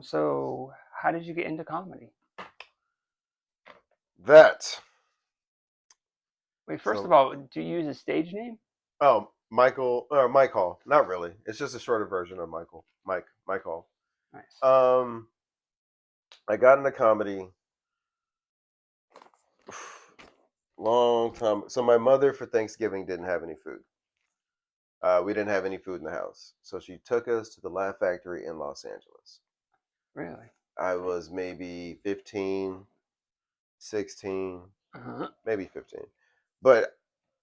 So how did you get into comedy? That. Wait, first of So, all, do you use a stage name? oh, Michael or Mike Hall. Not really. It's just a shorter version of Michael. Mike Hall. Nice. Um, I got into comedy long time. So my mother for Thanksgiving didn't have any food. We didn't have any food in the house, so she took us to the Laugh Factory in Los Angeles. Really? I was maybe 15, 16, Uh-huh. maybe 15. But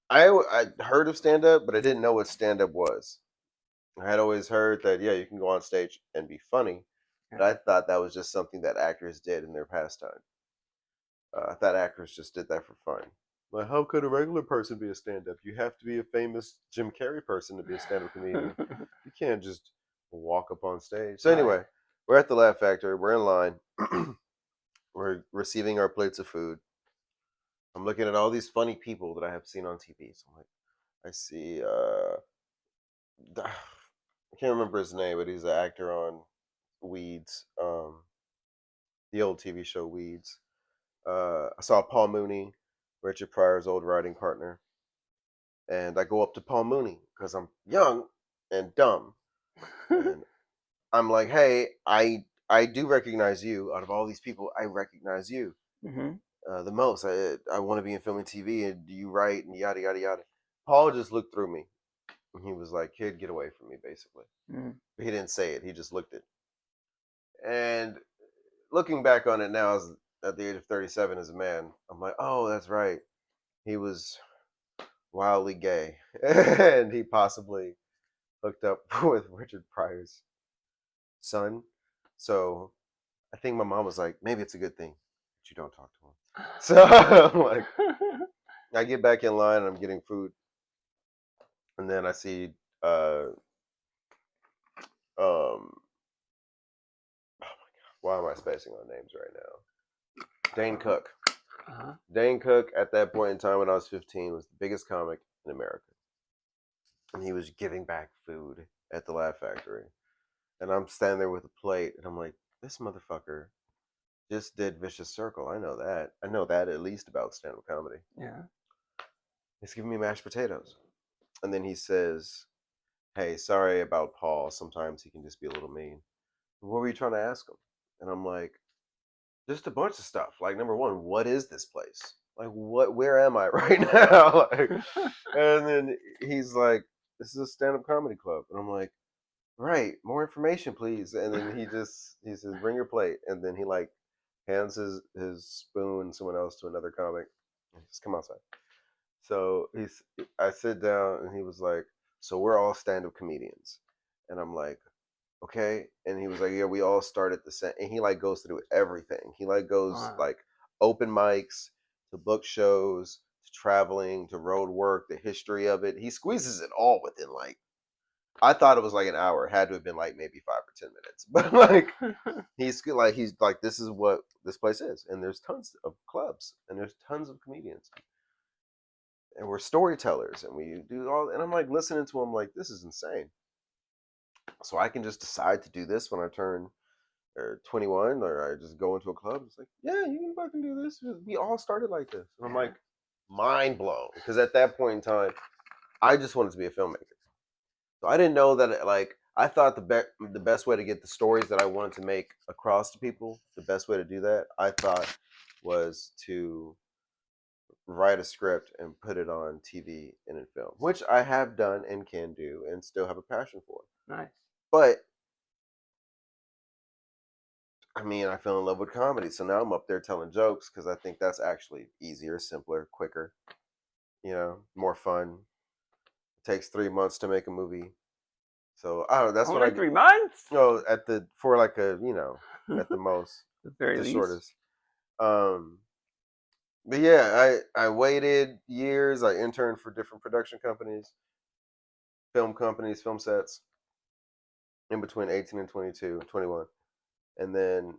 I heard of stand up, but I didn't know what stand up was. I had always heard that, yeah, you can go on stage and be funny, but Yeah. I thought that was just something that actors did in their pastime. I thought actors just did that for fun. Like, how could a regular person be a stand up? You have to be a famous Jim Carrey person to be a stand up comedian. You can't just walk up on stage. So, Right. anyway, we're at the Laugh Factory, we're in line, we're receiving our plates of food. I'm looking at all these funny people that I have seen on TV. So, I'm like, I see, I can't remember his name, but he's an actor on Weeds, the old TV show Weeds. I saw Paul Mooney, Richard Pryor's old writing partner, and I go up to Paul Mooney because I'm young and dumb, and I'm like, "Hey, I do recognize you. Out of all these people, I recognize you hmm the most. I want to be in film and TV, and do you write and yada yada yada." Paul just looked through me, and he was like, "Kid, get away from me," basically. mm But he didn't say it. He just looked it. And looking back on it now, as at the age of 37 as a man, I'm like, oh, that's right. He was wildly gay, and he possibly hooked up with Richard Pryor's son. So I think my mom was like, maybe it's a good thing that you don't talk to him. So I'm like, I get back in line and I'm getting food, and then I see, uh, um, why am I spacing on names right now? Dane Cook. uh-huh. Dane Cook at that point in time when I was 15 was the biggest comic in America, and he was giving back food at the Laugh Factory. And I'm standing there with a plate, and I'm like, this motherfucker just did Vicious Circle. I know that. I know that at least about stand up comedy. Yeah. He's giving me mashed potatoes. And then he says, hey, sorry about Paul. Sometimes he can just be a little mean. What were you trying to ask him? And I'm like, just a bunch of stuff. Like, number one, what is this place? Like, where am I right now? Like, and then he's like, this is a stand up comedy club. And I'm like, right, more information, please. And then he says, bring your plate. And then he like hands his spoon, someone else to another comic. And he says, come outside. So I sit down and he was like, so we're all stand up comedians. And I'm like, okay. And he was like, yeah, we all start at the same. And he like goes through everything. He like goes Wow. like open mics to book shows to traveling to road work, the history of it. He squeezes it all within like, I thought it was like an hour. It had to have been like maybe 5 or 10 minutes. But like he's like this is what this place is, and there's tons of clubs, and there's tons of comedians, and we're storytellers, and we do all. And I'm like listening to him, like this is insane. So I can just decide to do this when I turn 21, or I just go into a club. It's like, yeah, you can fucking do this. We all started like this, and I'm Yeah. like mind blown because at that point in time, I just wanted to be a filmmaker. So I didn't know that like I thought the best way to get the stories that I wanted to make across to people, the best way to do that, I thought was to write a script and put it on TV and in film, which I have done and can do and still have a passion for. Nice. But I mean, I fell in love with comedy, so now I'm up there telling jokes because I think that's actually easier, simpler, quicker, more fun. It takes 3 months to make a movie. So I don't know. That's what Only I 3 months? at the for like a at the most, The at very the least. shortest. Um, but yeah, I waited years. I interned for different production companies, film companies, film sets in between 18 and 22, 21, and then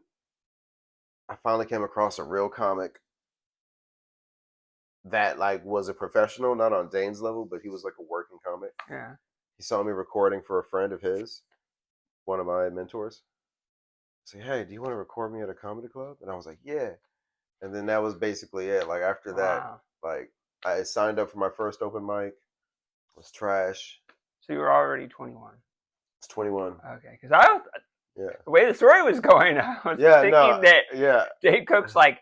I finally came across a real comic that like was a professional, not on Dane's level, but he was like a working comic. Yeah. He saw me recording for a friend of his, one of my mentors, say, hey, do you want to record me at a comedy club? And I was like, yeah. And then that was basically it. Like after that, Wow. like I signed up for my first open mic. It was trash. So you were already 21. It's 21. Okay, because I Yeah. the way the story was going, I was Yeah. thinking No. that Yeah. Dave Cook's like,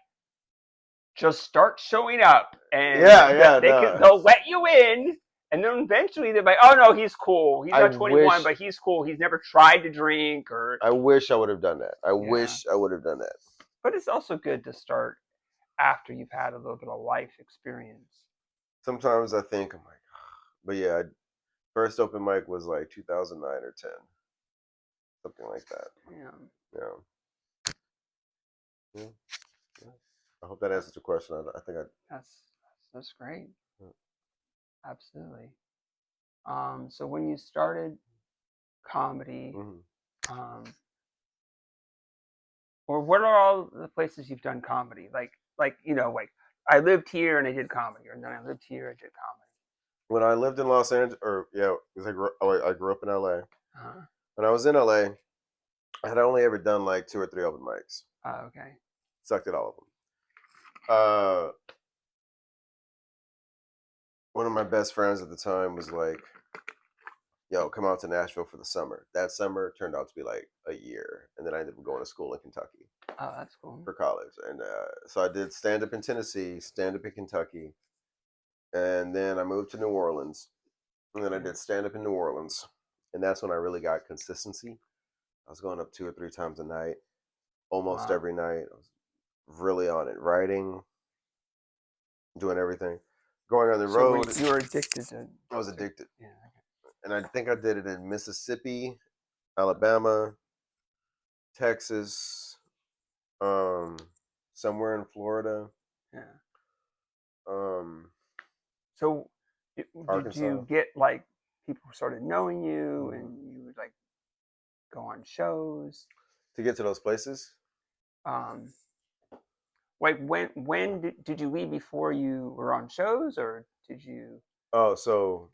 just start showing up, and Yeah. Yeah. they'll let you in, and then eventually they're like, oh no, he's cool. He's I not 21, wish. but he's cool. He's never tried to drink or. I wish I would have done that. I Yeah. wish I would have done that. But it's also good to start after you've had a little bit of life experience. Sometimes I think I'm like, but yeah, first open mic was like 2009 or 10, something like that. Yeah. Yeah. Yeah. Yeah. I hope that answers the question. I think That's great. Yeah. Absolutely. So when you started comedy, or what are all the places you've done comedy? Like like I lived here and I did comedy, or then I lived here and I did comedy. When I lived in Los Angeles, or yeah, because I grew up in LA. Uh-huh. When I was in LA, I had only ever done like 2 or 3 open mics. Okay. Sucked at all of them. One of my best friends at the time was like, yo, come out to Nashville for the summer. That summer turned out to be like a year. And then I ended up going to school in Kentucky. Oh, that's cool. For college. And so I did stand up in Tennessee, stand up in Kentucky. And then I moved to New Orleans. And then I did stand up in New Orleans. And that's when I really got consistency. I was going up 2 or 3 times a night, almost every night. I was really on it, writing, doing everything. Going on the road. You were addicted to. I was addicted. Yeah. And I think I did it in Mississippi, Alabama, Texas, somewhere in Florida. Yeah. So did you get like people started knowing you and you would like go on shows to get to those places? Like when did you leave before you were on shows, or did you? Oh, so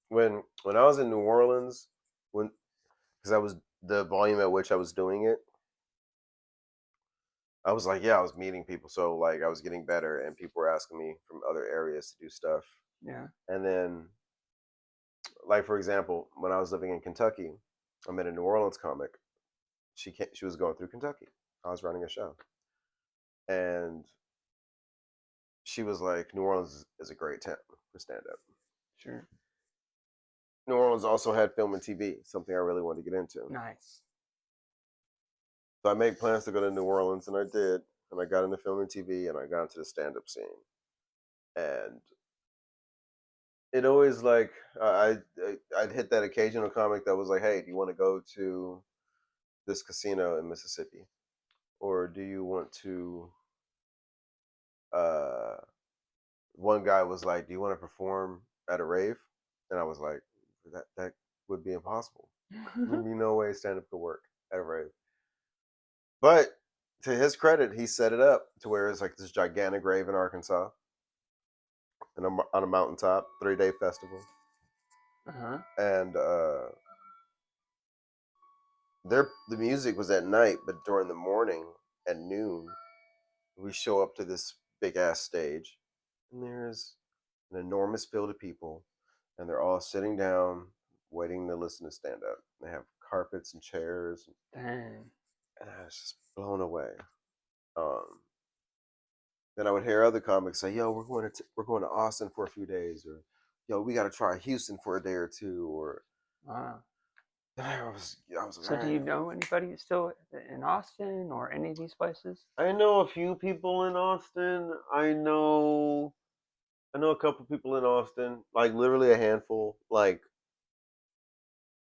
when I was in New Orleans, because I was the volume at which I was doing it, I was like, yeah, I was meeting people, so like I was getting better, and people were asking me from other areas to do stuff. Yeah. And then, like for example, when I was living in Kentucky, I met a New Orleans comic. She was going through Kentucky. I was running a show, and she was like, New Orleans is a great town for stand up. Sure. New Orleans also had film and TV, something I really wanted to get into. Nice. So I made plans to go to New Orleans, and I did. And I got into film and TV, and I got into the stand-up scene. And it always like I'd hit that occasional comic that was like, "Hey, do you want to go to this casino in Mississippi, or do you want to?" One guy was like, "Do you want to perform at a rave?" And I was like, "That would be impossible. There'd be no way stand-up could work at a rave." But to his credit, he set it up to where it's like this gigantic rave in Arkansas, and I'm on a mountaintop, 3-day festival. And the music was at night, but during the morning at noon, we show up to this big ass stage, and there's an enormous field of people, and they're all sitting down, waiting to listen to stand up. They have carpets and chairs. Dang. And I was just blown away. Then I would hear other comics say, "Yo, we're going to Austin for a few days," or "Yo, we got to try Houston for a day or two," or Wow. I was like, so do you know anybody still in Austin or any of these places? I know a few people in Austin. I know a couple people in Austin, like literally a handful, like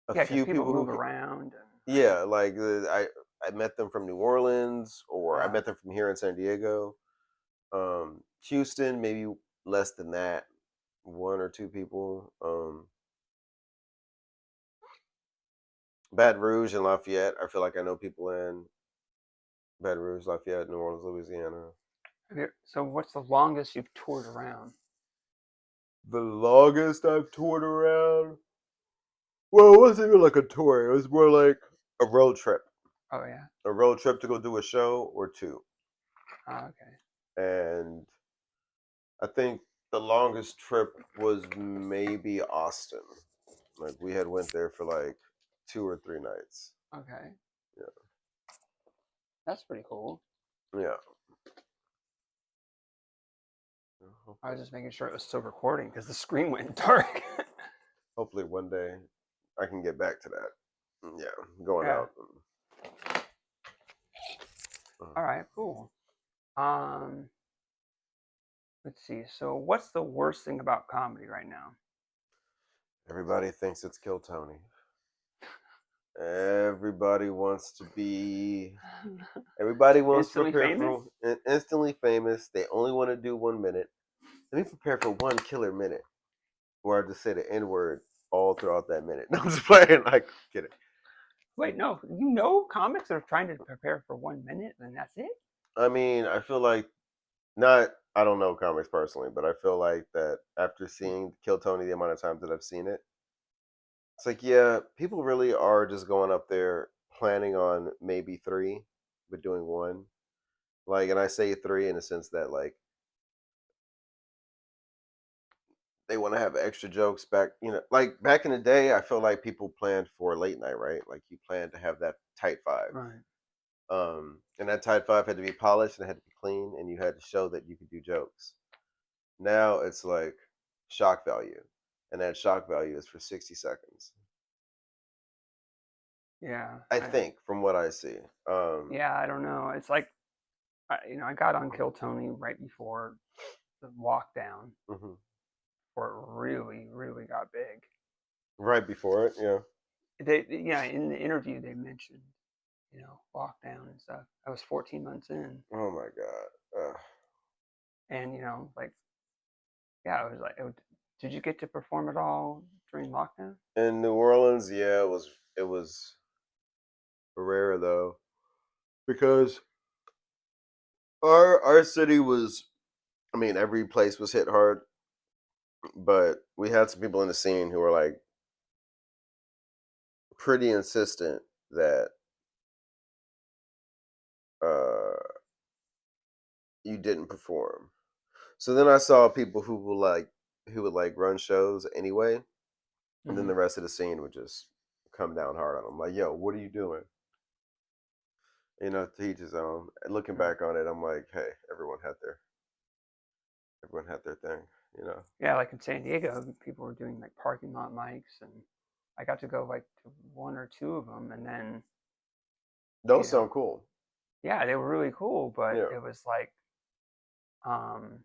a few people people move who around. yeah, like I met them from New Orleans, or I met them from here in San Diego. Houston, maybe less than that, 1 or 2 people. Baton Rouge and Lafayette, I feel like I know people in Baton Rouge, Lafayette, New Orleans, Louisiana. So what's the longest you've toured around? The longest I've toured around? Well, it wasn't even like a tour. It was more like a road trip. Oh yeah. A road trip to go do a show or two. Oh, okay. And I think the longest trip was maybe Austin. Like we had went there for like 2 or 3 nights. Okay. Yeah. That's pretty cool. Yeah. I was Hopefully, just making sure it was still recording because the screen went dark. hopefully one day I can get back to that. Yeah, going Yeah. out. All right. Cool. Um. Let's see. So, what's the worst thing about comedy right now? Everybody thinks it's Kill Tony. Everybody wants to be. Everybody wants to Instantly prepare famous? for instantly famous. They only want to do 1 minute. Let me prepare for one killer minute where I just say the N word all throughout that minute. No, I'm just playing. Like, kidding. Wait, no. You know, comics are trying to prepare for 1 minute, and that's it. I mean, I feel like not. I don't know comics personally, but I feel like that after seeing Kill Tony the amount of times that I've seen it, it's like, yeah, people really are just going up there planning on maybe three, but doing one. Like, and I say three in the sense that like they want to have extra jokes back. Like back in the day, I feel like people planned for late night, right? Like you planned to have that tight five. Right. And that tight five had to be polished and it had to be clean, and you had to show that you could do jokes. Now it's like shock value, and that shock value is for 60 seconds. Yeah. I think, from what I see. Yeah. I don't know. It's like, I got on Kill Tony right before the lockdown, Mhm. before it really, really got big. Right before it, yeah. Yeah, in the interview they mentioned, lockdown and stuff. I was 14 months in, Oh my god. and like, yeah, it was like, did you get to perform at all during lockdown? In New Orleans, yeah, it was rare though because our city was. I mean, every place was hit hard, but we had some people in the scene who were like pretty insistent that uh, you didn't perform. So then I saw people who would like run shows anyway, and then Hmm. the rest of the scene would just come down hard on them. Like, yo, what are you doing? To each his own. And looking back on it, I'm like, hey, everyone had their thing. Yeah, like in San Diego, people were doing like parking lot mics, and I got to go like to one or two of them, and then you Those know, sound cool. yeah, they were really cool, but Yeah. it was like, um,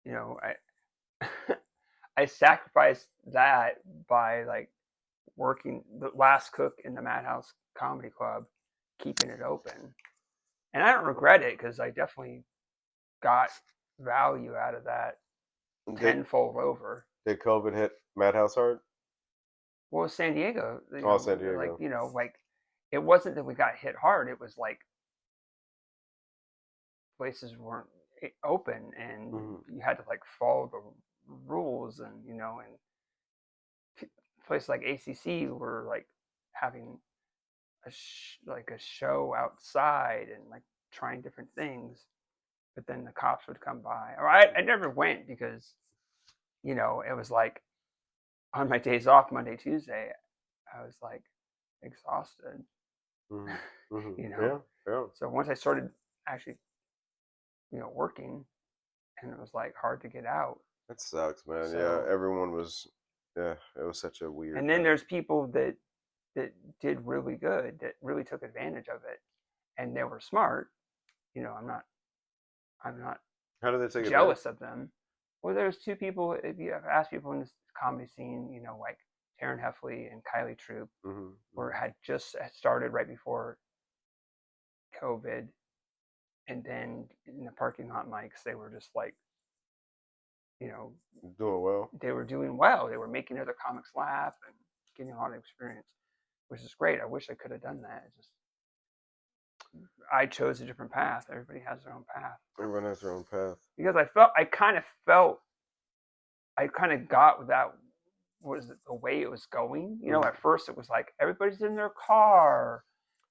I I sacrificed that by like working the last cook in the Madhouse Comedy Club, keeping it open, and I don't regret it because I definitely got value out of that Did tenfold over. did COVID hit Madhouse hard? Well, San Diego, Oh, San like Diego. like it wasn't that we got hit hard. It was like places weren't open, and Hmm. you had to like follow the rules, and and places like ACC were like having like a show outside and like trying different things, but then the cops would come by. Or I never went because it was like on my days off, Monday, Tuesday, I was like exhausted, Hmm. Hmm. you know. Yeah. Yeah. So once I started actually, working, and it was like hard to get out. That sucks, man. Yeah, So, everyone was. Yeah, it was such a weird and then time. there's people that did really good, that really took advantage of it, and they were smart. I'm not How did they take advantage? jealous of them. Well, there's two people. If you have asked people in this comedy scene, like Taryn Heffley and Kylie Troop, Hmm. were Hmm. had just started right before COVID, and then in the parking lot mics, they were just like, you know, Doing well. they were doing well. They were making other comics laugh and getting a lot of experience, which is great. I wish I could have done that. It's just I chose a different path. Everybody has their own path Everyone has their own path. because I kind of got that was the way it was going. Hmm. At first it was like everybody's in their car,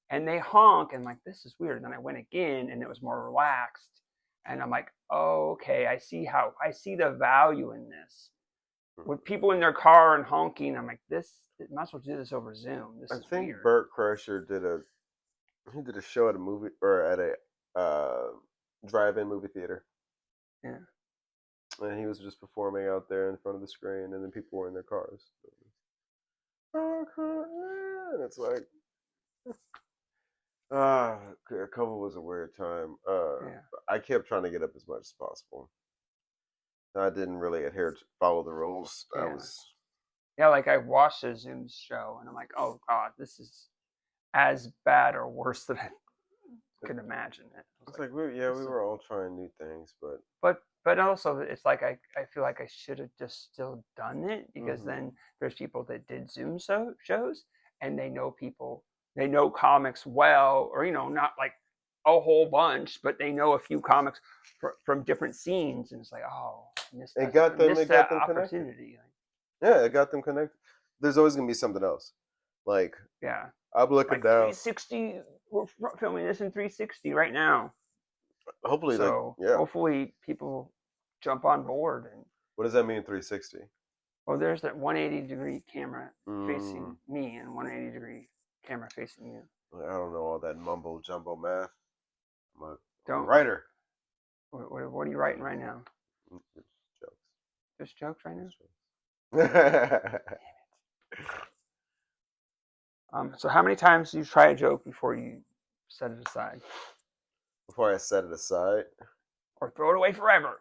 and they honk, and I'm like, this is weird. And then I went again, and it was more relaxed, and I'm like, oh, okay, I see the value in this. With people in their car and honking, I'm like, this might as well do this over Zoom. This I is think weird. Bert Kreischer did a show at a movie or at a drive-in movie theater, Yeah. and he was just performing out there in front of the screen, and then people were in their cars. And it's like, COVID was a weird time. Yeah. I kept trying to get up as much as possible. I didn't really follow the rules. I Yeah. was. Yeah, like I watched a Zoom show and I'm like, oh God, this is as bad or worse than I could imagine it. It's like we were all trying new things, but also it's like I feel like I should have just still done it because then there's people that did Zoom shows and they know comics well, or not like a whole bunch, but they know a few comics from different scenes, and it's like, oh, it got that them connected. opportunity. Yeah, it got them connected. There's always gonna be something else. Like, Yeah, I'm looking like down. 360. We're filming this in 360 right now. Hopefully, So hopefully people jump on board. And what does that mean, 360? well, there's that 180-degree camera facing me and 180-degree camera facing you. I don't know all that mumbo jumbo math. I'm a Don't. writer. What are you writing right now? Jokes. Just jokes right now. So how many times do you try a joke before you set it aside? Before I set it aside? Or throw it away forever?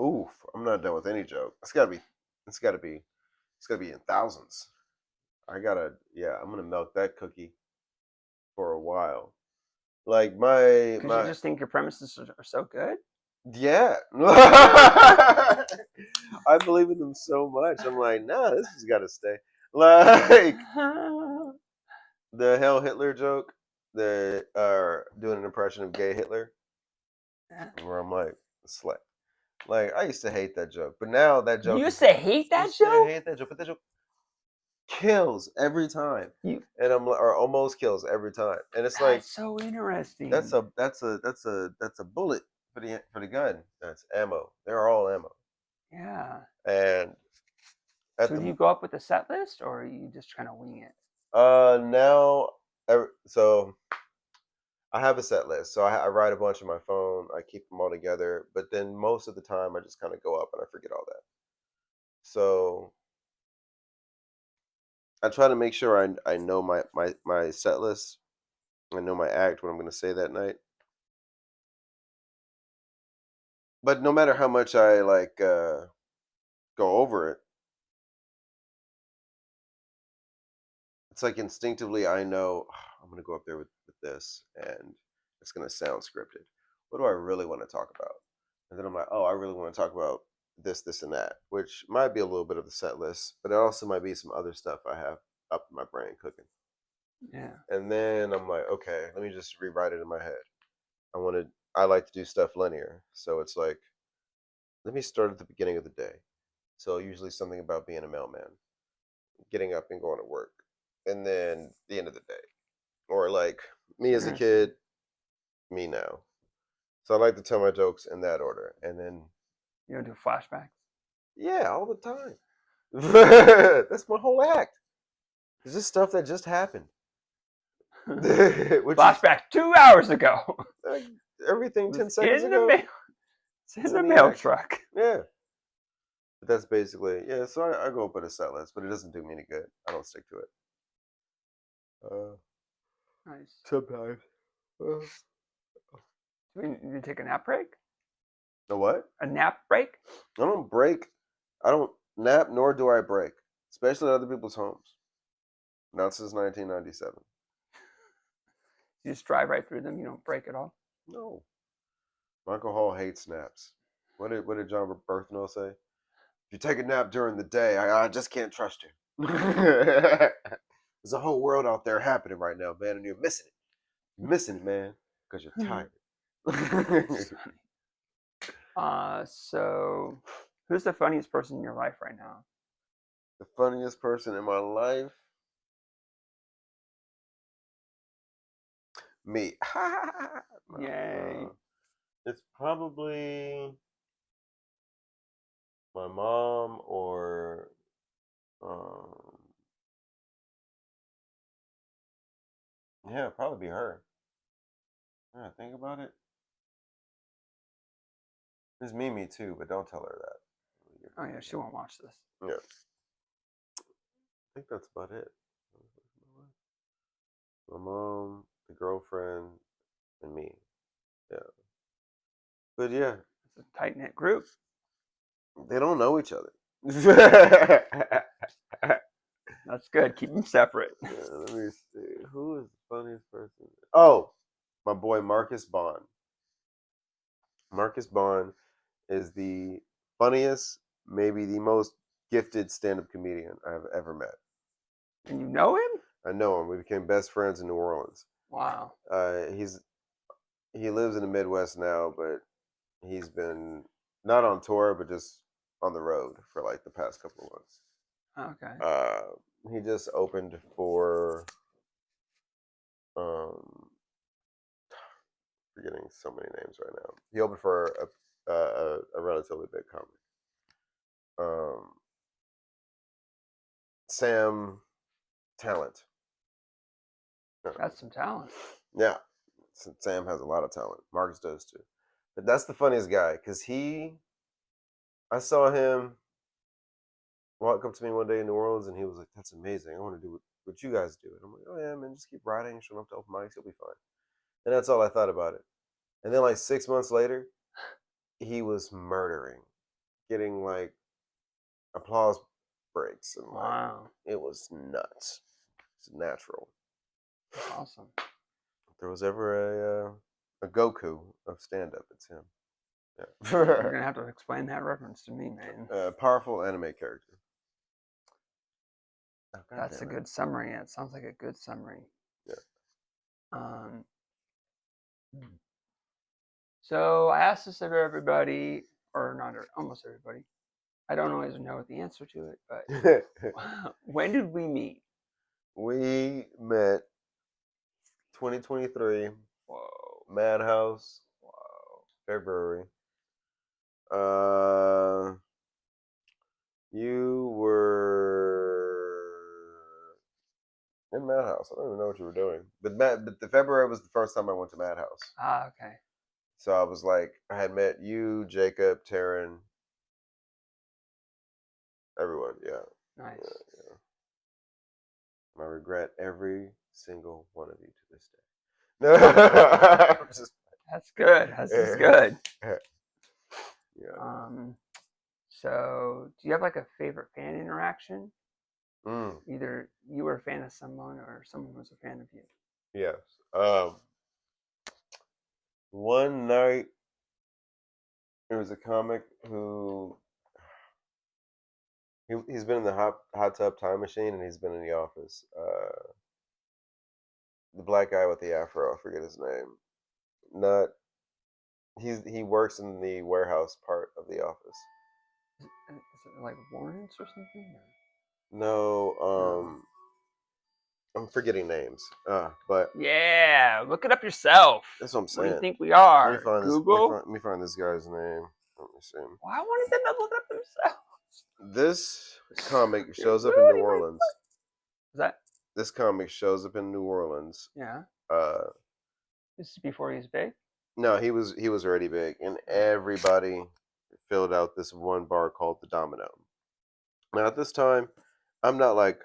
Oof, I'm not done with any joke. It's gotta be in thousands. I'm gonna milk that cookie for a while. Like Because you just think your premises are so good? Yeah. I believe in them so much. I'm like, nah, this has got to stay. Like the Hell Hitler joke, the doing an impression of gay Hitler, where I'm like, slay. Like I used to hate that joke, but now that joke. You used to hate that joke? I hate that joke, but that joke kills every time, and I'm like, or almost kills every time, and it's that's like so interesting. that's a bullet for the gun. That's ammo. They're all ammo. Yeah. And so do you go up with a set list, or are you just trying to wing it? Now, so I have a set list. So I write a bunch on my phone. I keep them all together. But then most of the time, I just kind of go up and I forget all that. So I try to make sure I know my set list. I know my act, what I'm going to say that night. But no matter how much I go over it, it's like instinctively I know I'm going to go up there with this and it's going to sound scripted. What do I really want to talk about? And then I'm like, oh, I really want to talk about this, and that, which might be a little bit of the set list, but it also might be some other stuff I have up in my brain cooking. Yeah. And then I'm like, okay, let me just rewrite it in my head. I like to do stuff linear. So it's like, let me start at the beginning of the day. So usually something about being a mailman, getting up and going to work, and then the end of the day. Or like me as a kid, me now. So I like to tell my jokes in that order. And then you don't do flashbacks? Yeah, all the time. That's my whole act. It's just stuff that just happened. Flashback 2 hours ago. Everything 10 seconds ago. It's in the mail truck. Yeah. But that's basically, so I go up with a set list, but it doesn't do me any good. I don't stick to it. Nice. Sometimes. You take a nap break? A what? A nap break? I don't break. I don't nap, nor do I break, especially at other people's homes. Not since 1997. You just drive right through them. You don't break at all. No. Michael Hall hates naps. What did John Berthnell say? If you take a nap during the day, I just can't trust you. There's a whole world out there happening right now, man, and you're missing it. You're missing it, man, because you're tired. So who's the funniest person in your life right now? The funniest person in my life? Me. Yay. It's probably my mom or um, yeah, probably be her. Yeah, think about it. There's Mimi too, but don't tell her that. Oh yeah, she won't watch this. Yeah, I think that's about it. My mom, the girlfriend, and me. Yeah, but yeah, It's a tight knit group. they don't know each other. That's good. Keep them separate. Let me see. Who is the funniest person? Oh, my boy Marcus Bond. Marcus Bond is the funniest, maybe the most gifted stand-up comedian I've ever met. And you know him? I know him. We became best friends in New Orleans. Wow. He lives in the Midwest now, but he's been not on tour, but just on the road for like the past couple of months. Okay. He just opened for um, forgetting so many names right now. He opened for a relatively big comic. Um, Sam Talent. That's some talent. Yeah, Sam has a lot of talent. Marcus does too. But that's the funniest guy because I saw him walk up to me one day in New Orleans and he was like, "That's amazing. I want to do what you guys do." And I'm like, "Oh yeah, man, just keep writing, showing up to open mics, you'll be fine." And that's all I thought about it. And then like 6 months later, he was murdering, getting like applause breaks and like Wow. it was nuts. It's natural. That's awesome. If there was ever a Goku of stand up, it's him. You're Yeah. gonna have to explain that reference to me, man. Powerful anime character. Oh, God That's a damn it. good summary. It sounds like a good summary. Yeah. Um, so I asked this of everybody, or not almost everybody. I don't always know the answer to it, but when did we meet? We met 2023, Whoa, Madhouse, whoa. February. Uh, you were in Madhouse. I don't even know what you were doing. But the February was the first time I went to Madhouse. Ah, okay. So I was like, I had met you, Jacob, Taryn, everyone. Yeah. Nice. Yeah. I regret every single one of you to this day. No, That's good. That's just good. Yeah. So do you have like a favorite fan interaction? Mm, Either you were a fan of someone or someone was a fan of you. yes. One night there was a comic who he's been in the hot tub time machine and he's been in the office. The black guy with the afro, I forget his name. Not he works in the warehouse part of the office. Is it like Lawrence or something? No, No. I'm forgetting names. But Yeah, look it up yourself. that's what I'm What do you saying. think we Let me are? find this. Google? Let me find this guy's name. Let me see. Why wanted them to look it up themselves? This comic You're shows up in New ruining my Orleans. book. Is that? This comic shows up in New Orleans. Yeah. Uh, This is before he was big. no, he was already big, and everybody filled out this one bar called the Domino. Now at this time, I'm not like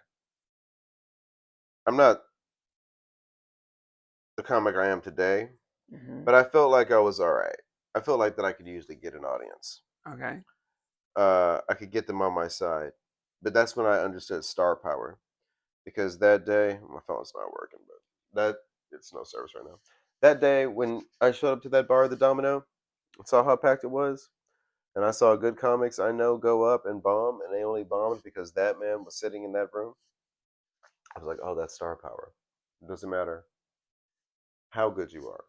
I'm not the comic I am today, Mm-hmm. but I felt like I was all right. I felt like that I could usually get an audience. Okay. I could get them on my side, but that's when I understood star power. Because that day, my phone's not working, but it's no service right now. That day when I showed up to that bar, the Domino, and saw how packed it was, and I saw good comics I know go up and bomb, and they only bombed because that man was sitting in that room. I was like, oh, that's star power. It doesn't matter how good you are.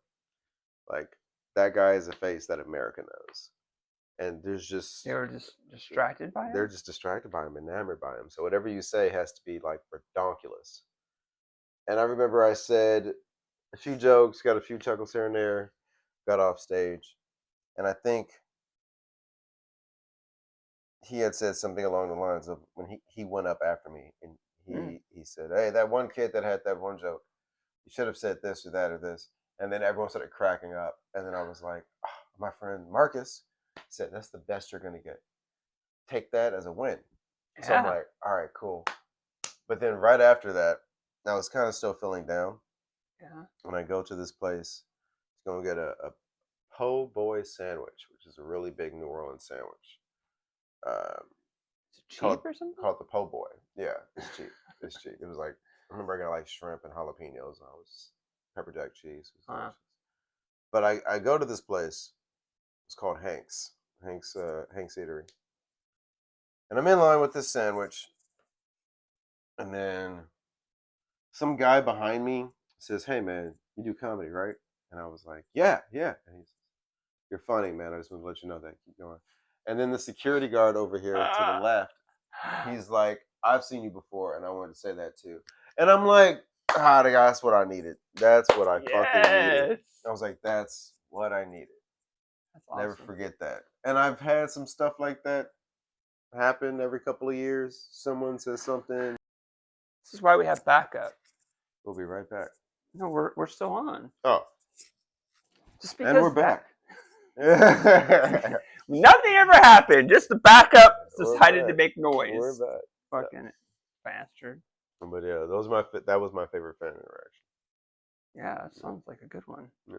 Like that guy is a face that America knows, and They were just distracted by they're him. just distracted by him, enamored by him. So whatever you say has to be like redonkulous. And I remember I said a few jokes, got a few chuckles here and there, got off stage, and I think he had said something along the lines of when he went up after me and Mm. he said, "Hey, that one kid that had that one joke, you should have said this or that or this," and then everyone started cracking up, and then I was like, oh, my friend Marcus said, "That's the best you're gonna get. Take that as a win." So I'm Yeah. like, all right, cool. But then right after that, I was kind of still feeling down, Yeah. and I go to this place to go get a po' boy sandwich, which is a really big New Orleans sandwich. Um, Is it called cheap or something? called the po' boy. Yeah, it's cheap. It's cheap. It was like I remember I got like shrimp and jalapenos. I was pepper jack cheese. It was Uh, delicious. But I go to this place. It's called Hank's. Hank's Eatery. And I'm in line with this sandwich, and then some guy behind me says, "Hey man, you do comedy, right?" And I was like, "Yeah, yeah." And he's, "You're funny, man. I just want to let you know that. Keep going." And then the security guard over here to the left, he's like, "I've seen you before, and I wanted to say that too." And I'm like, "Ah, that's what I needed. That's what I fucking needed." yes. I was like, "That's what I needed." That's Never awesome. forget that. And I've had some stuff like that happen every couple of years. Someone says something. This is why we have backup. We'll be right back. No, we're still on. Oh, Just and we're because that back. We're nothing ever happened. Just the backup decided to back. make We're noise. back. Fucking bastard. But yeah, that was my favorite fan interaction. Yeah, that sounds like a good one. Yeah.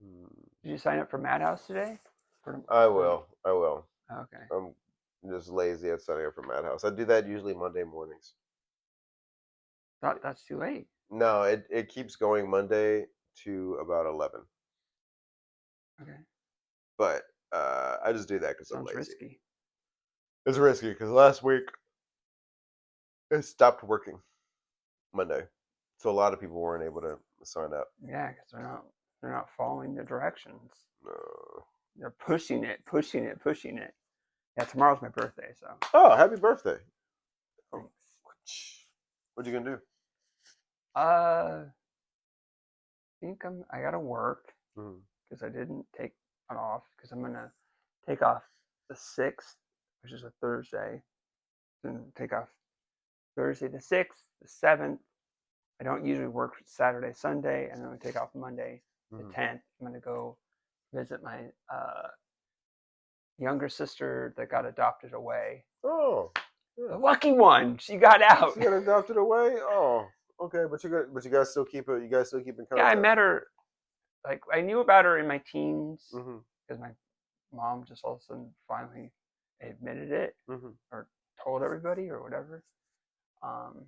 Hmm. Did you sign up for Madhouse today? I will. I will. Okay. I'm just lazy at setting up for Madhouse. I do that usually Monday mornings. That's too late. No, it keeps going Monday to about 11. Okay. But I just do that because I'm Sounds lazy. risky. It's risky because last week it stopped working Monday, so a lot of people weren't able to sign up. Yeah, because they're not following the directions. Uh, They're pushing it, pushing it, pushing it. Yeah, tomorrow's my birthday, so oh, happy birthday! Oh, thanks. what you gonna do? I think I gotta work Mm-hmm. because I didn't take it off because I'm gonna take off the 6th, which is a Thursday, then take off Thursday the 6th, the 7th. I don't usually work Saturday, Sunday, and then we take off Monday the Mm-hmm. 10th. I'm gonna go visit my younger sister that got adopted away. Oh, The yeah. lucky one, she got out. She got adopted away. Oh, okay, but you guys still keep it. You guys still keep in Yeah, I contact. met her. Like I knew about her in my teens Mm-hmm. because my mom just all of a sudden finally admitted it Mm-hmm. or told everybody or whatever. Um,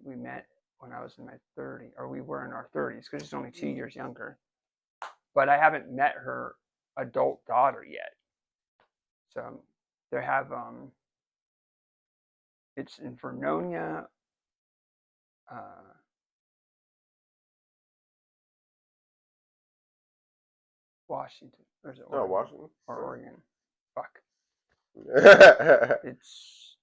we met when I was in my 30s, or we were in our 30s because she's only 2 years younger. But I haven't met her adult daughter yet. So they have it's in Vernonia, uh, Washington. Or is it Oh, Oregon? Washington. Or Oregon? Fuck. It's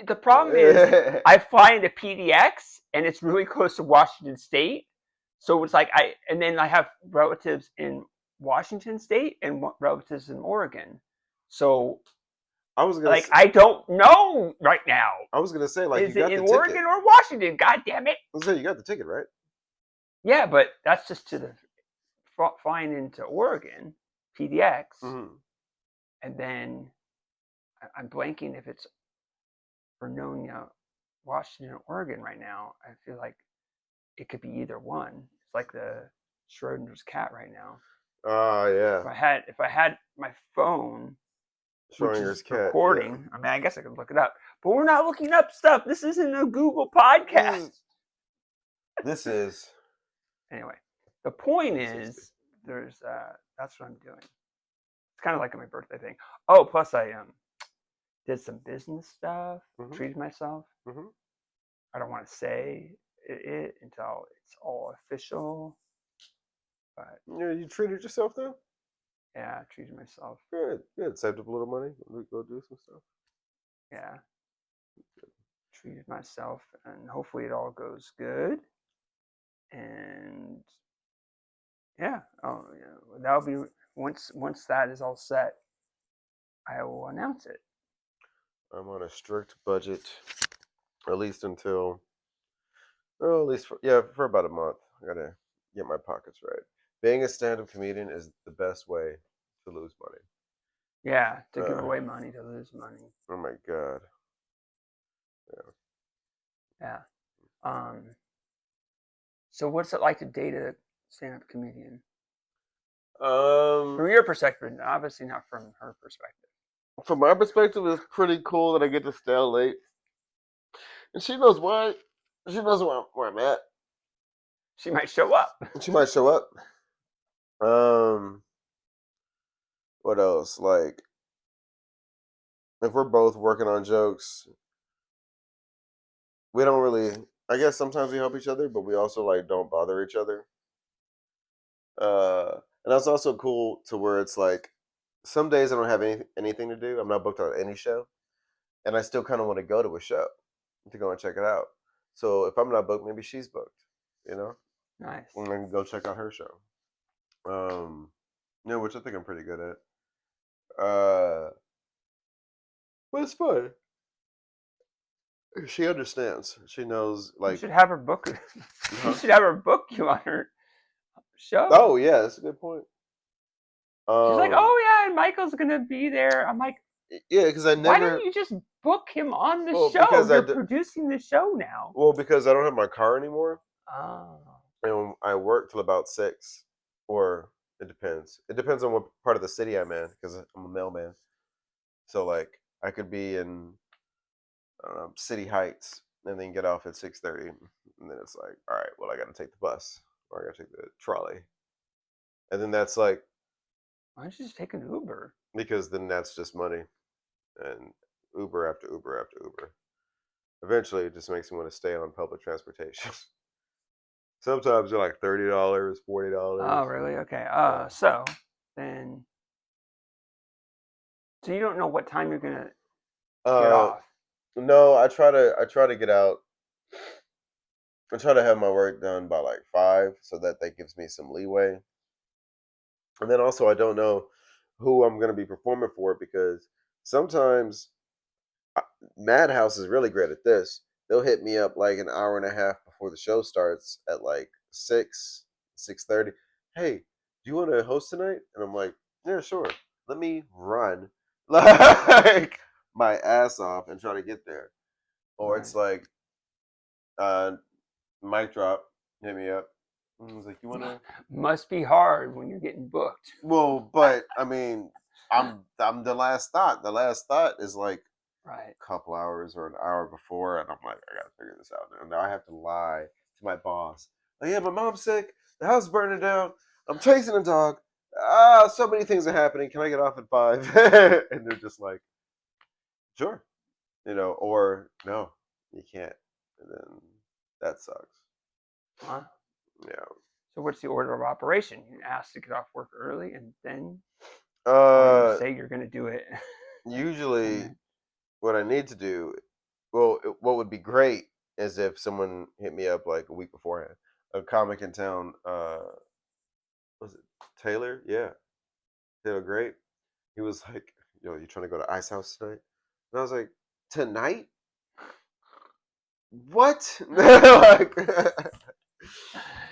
the problem is I fly into PDX and it's really close to Washington State. So it's like and then I have relatives in Washington State and relatives in Oregon. So I was gonna. like I don't know right now. I was gonna say like you Is it got in the ticket. Oregon or Washington? God damn it! I was gonna say you got the ticket, right? Yeah, but that's just to the flying into Oregon, PDX, Mm-hmm. and then I'm blanking if it's Vernonia, Washington, or Oregon right now. I feel like it could be either one. It's like the Schrodinger's cat right now. Ah, yeah. If I had my phone, which Schrodinger's is cat. recording, I mean, I guess I could look it up. But we're not looking up stuff. This isn't a Google podcast. This is. Anyway, the point is, there's that's what I'm doing. It's kind of like my birthday thing. Oh, plus I did some business stuff, Mm-hmm. treated myself. Mm-hmm. I don't want to say it until it's all official. But Yeah, you treated yourself though. yeah, I treated myself. Good, good. Saved up a little money. Go do some stuff. Yeah, treated myself, and hopefully it all goes good. And yeah, that'll be once that is all set, I will announce it. I'm on a strict budget, at least until, well, at least for about a month. I gotta get my pockets right. Being a stand-up comedian is the best way to lose money. Yeah, to give away money, to lose money. Oh my god. Yeah. Um. So what's it like to date a stand-up comedian? Um, From your perspective, obviously not from her perspective. from my perspective, it's pretty cool that I get to stay out late, and she knows why. She knows where I'm at. She might show up. She might show up. Um, what else? Like, if we're both working on jokes, we don't really. I guess sometimes we help each other, but we also like don't bother each other. And that's also cool to where it's like some days I don't have anything to do. I'm not booked on any show, and I still kind of want to go to a show to go and check it out. So if I'm not booked, maybe she's booked. You know, Nice. and I can go check out her show. Yeah, which I think I'm pretty good at. But it's fun. She understands. She knows. You Like, should have her book. You should have her book you on her show. oh yeah, that's a good point. She's like, oh yeah, and Michael's gonna be there. I'm like, yeah, because I why never. don't you just book him on the Well, show? because You're producing the show now. well, because I don't have my car anymore, Oh, and I work till about 6, or it depends. It depends on what part of the city I'm in, because I'm a mailman. So like, I could be in I don't know, City Heights, and then get off at 6:30, and then it's like, all right, well, I got to take the bus, or I got to take the trolley, and then that's like, why don't you just take an Uber? because then that's just money, and Uber after Uber after Uber. Eventually, it just makes me want to stay on public transportation. Sometimes they're like $30, $40. Oh, really? Okay. So then, so you don't know what time you're gonna get Uh, off. no, I try to get out. I try to have my work done by like 5, so that gives me some leeway. And then also, I don't know who I'm going to be performing for, because sometimes Madhouse is really great at this. They'll hit me up like an hour and a half before the show starts at like 6:30. Hey, do you want to host tonight? And I'm like, yeah, sure. Let me run like my ass off and try to get there. Or Right. it's like, uh, mic drop, hit me up. And I was like, you want to? Must be hard when you're getting booked. Well, but I mean, I'm the last thought. The last thought is like Right. couple hours or an hour before, and I'm like, I gotta figure this out now. Now I have to lie to my boss. Like, yeah, my mom's sick. The house is burning down. I'm chasing a dog. So many things are happening. Can I get off at 5? And they're just like, sure, or no, you can't. And then that sucks. Huh? Yeah. So what's the order of operation? You ask to get off work early, and then you say you're gonna do it. Usually, what I need to do, well, what would be great is if someone hit me up like a week beforehand. A comic in town, was it Taylor? Yeah, Taylor Great. He was like, "Yo, you trying to go to Ice House tonight?" And I was like, "Tonight? What?" Like,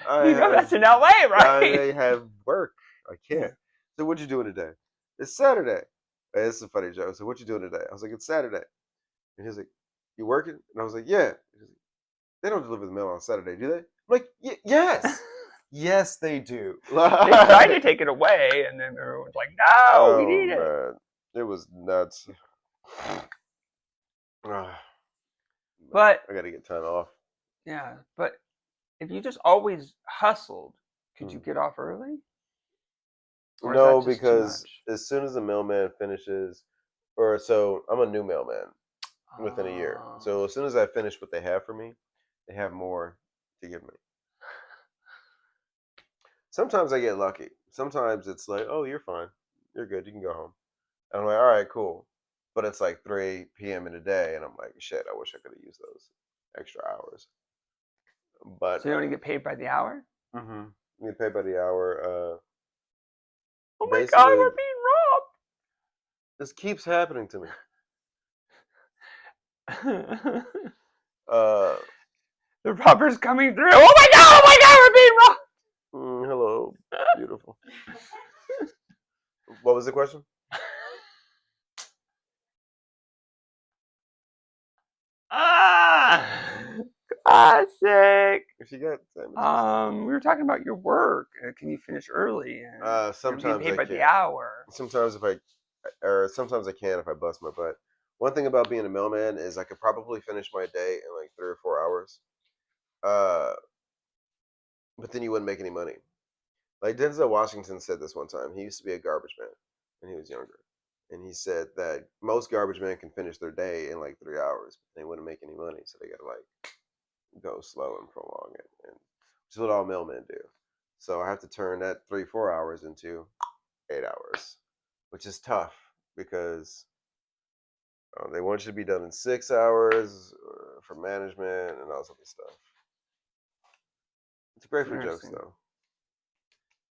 I You know that's have, in LA, right? I have work. I can't. So what you doing today? It's Saturday. Hey, this is a funny joke. So what you doing today? I was like, it's Saturday. And he's like, you working? And I was like, yeah. He's like, they don't deliver the mail on Saturday, do they? I'm like, yes. Yes, they do. They tried to take it away, and then everyone's like, no, we Oh need it. man, it was nuts. But I got to get time off. yeah, but if you just always hustled, could you get off early? Or is No, that just too because much? as soon as the mailman finishes, or so I'm a new mailman within a year. So as soon as I finish what they have for me, they have more to give me. Sometimes I get lucky. Sometimes it's like, oh, you're fine. You're good. You can go home. And I'm like, all right, cool. but it's like 3 p.m. in the day, and I'm like, shit, I wish I could have used those extra hours. But So you only get paid by the hour? you get paid by the hour. Oh my God, Basically, we're being this keeps happening to me. robbed. Uh, The robber's coming through. Oh my God, we're being robbed. hello, beautiful. What was the question? Ah, classic. If you got sandwiches. We were talking about your work. Can you finish early? And you're being Sometimes paid I by the can. hour. Sometimes sometimes I can if I bust my butt. One thing about being a mailman is I could probably finish my day in like 3 or 4 hours. Uh, but then you wouldn't make any money. Like Denzel Washington said this one time. He used to be a garbage man when he was younger, and he said that most garbage men can finish their day in like 3 hours, but they wouldn't make any money, so they got to like go slow and prolong it, and which is what all mailmen do. So I have to turn that 3 4 hours into 8 hours, which is tough because they want you to be done in 6 hours for management and all this other stuff. It's great for jokes Interesting. though.